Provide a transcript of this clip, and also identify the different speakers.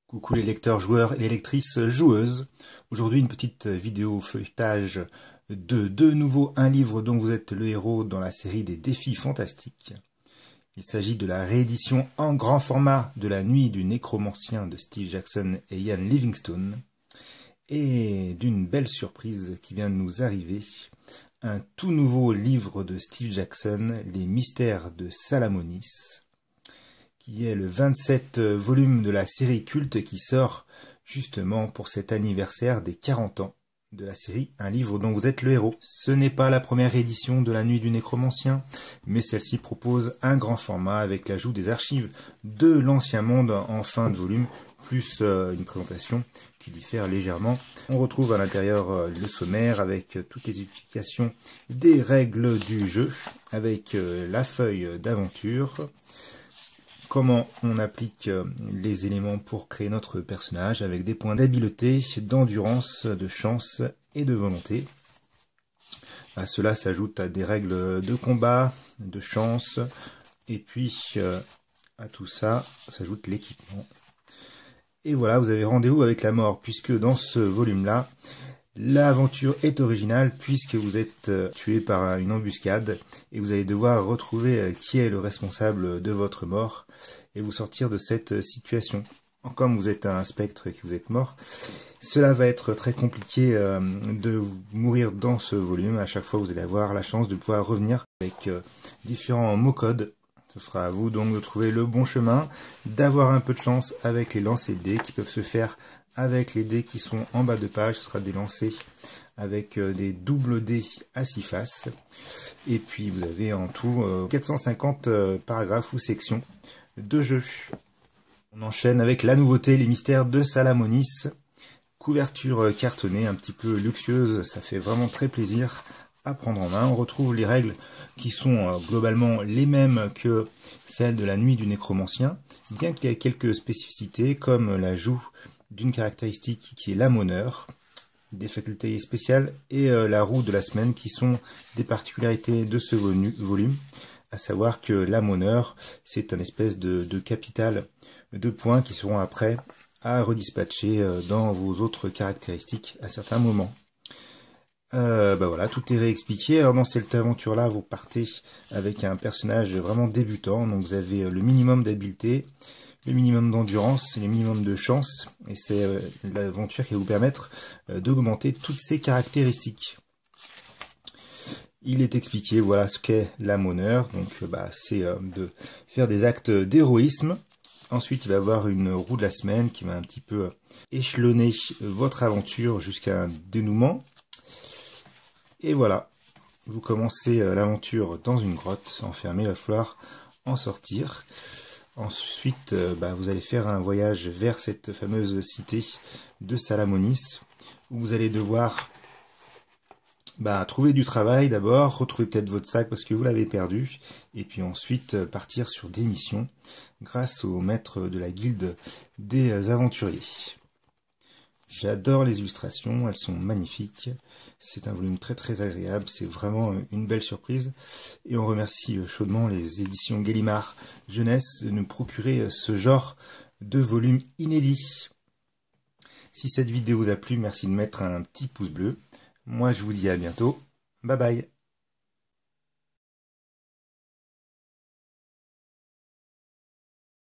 Speaker 1: Coucou les lecteurs joueurs et les lectrices joueuses. Aujourd'hui une petite vidéo feuilletage de un livre dont vous êtes le héros dans la série des défis fantastiques. Il s'agit de la réédition en grand format de La Nuit du Nécromancien de Steve Jackson et Ian Livingstone. Et d'une belle surprise qui vient de nous arriver, un tout nouveau livre de Steve Jackson, Les Mystères de Salamonis, qui est le 27 volume de la série culte qui sort justement pour cet anniversaire des 40 ans de la série, un livre dont vous êtes le héros. Ce n'est pas la première édition de La Nuit du Nécromancien, mais celle-ci propose un grand format avec l'ajout des archives de l'Ancien Monde en fin de volume, plus une présentation qui diffère légèrement. On retrouve à l'intérieur le sommaire avec toutes les explications des règles du jeu, avec la feuille d'aventure, comment on applique les éléments pour créer notre personnage avec des points d'habileté, d'endurance, de chance et de volonté. À cela s'ajoute à des règles de combat, de chance, et puis à tout ça s'ajoute l'équipement. Et voilà, vous avez rendez-vous avec la mort, puisque dans ce volume-là, l'aventure est originale puisque vous êtes tué par une embuscade et vous allez devoir retrouver qui est le responsable de votre mort et vous sortir de cette situation. Comme vous êtes un spectre et que vous êtes mort, cela va être très compliqué de mourir dans ce volume. À chaque fois, vous allez avoir la chance de pouvoir revenir avec différents mots-codes. Ce sera à vous donc de trouver le bon chemin, d'avoir un peu de chance avec les lancers de dés qui peuvent se faire avec les dés qui sont en bas de page. Ce sera des lancers avec des doubles dés à 6 faces. Et puis vous avez en tout 450 paragraphes ou sections de jeu. On enchaîne avec la nouveauté, les mystères de Salamonis. Couverture cartonnée, un petit peu luxueuse, ça fait vraiment très plaisir à prendre en main. On retrouve les règles qui sont globalement les mêmes que celles de La Nuit du Nécromancien, bien qu'il y ait quelques spécificités comme l'ajout d'une caractéristique qui est l'amoneur, des facultés spéciales et la roue de la semaine qui sont des particularités de ce volume, à savoir que l'amoneur c'est un espèce de capital de points qui seront après à redispatcher dans vos autres caractéristiques à certains moments. Voilà, tout est réexpliqué. Alors dans cette aventure-là, vous partez avec un personnage vraiment débutant, donc vous avez le minimum d'habileté, le minimum d'endurance, le minimum de chance, et c'est l'aventure qui va vous permettre d'augmenter toutes ces caractéristiques. Il est expliqué, voilà ce qu'est l'amoneur, donc c'est de faire des actes d'héroïsme. Ensuite, il va y avoir une roue de la semaine qui va un petit peu échelonner votre aventure jusqu'à un dénouement. Et voilà, vous commencez l'aventure dans une grotte enfermée, il va falloir en sortir. Ensuite, vous allez faire un voyage vers cette fameuse cité de Salamonis, où vous allez devoir trouver du travail d'abord, retrouver peut-être votre sac parce que vous l'avez perdu, et puis ensuite partir sur des missions grâce au maître de la guilde des aventuriers. J'adore les illustrations, elles sont magnifiques, c'est un volume très très agréable, c'est vraiment une belle surprise, et on remercie chaudement les éditions Gallimard Jeunesse de nous procurer ce genre de volume inédit. Si cette vidéo vous a plu, merci de mettre un petit pouce bleu. Moi je vous dis à bientôt, bye bye.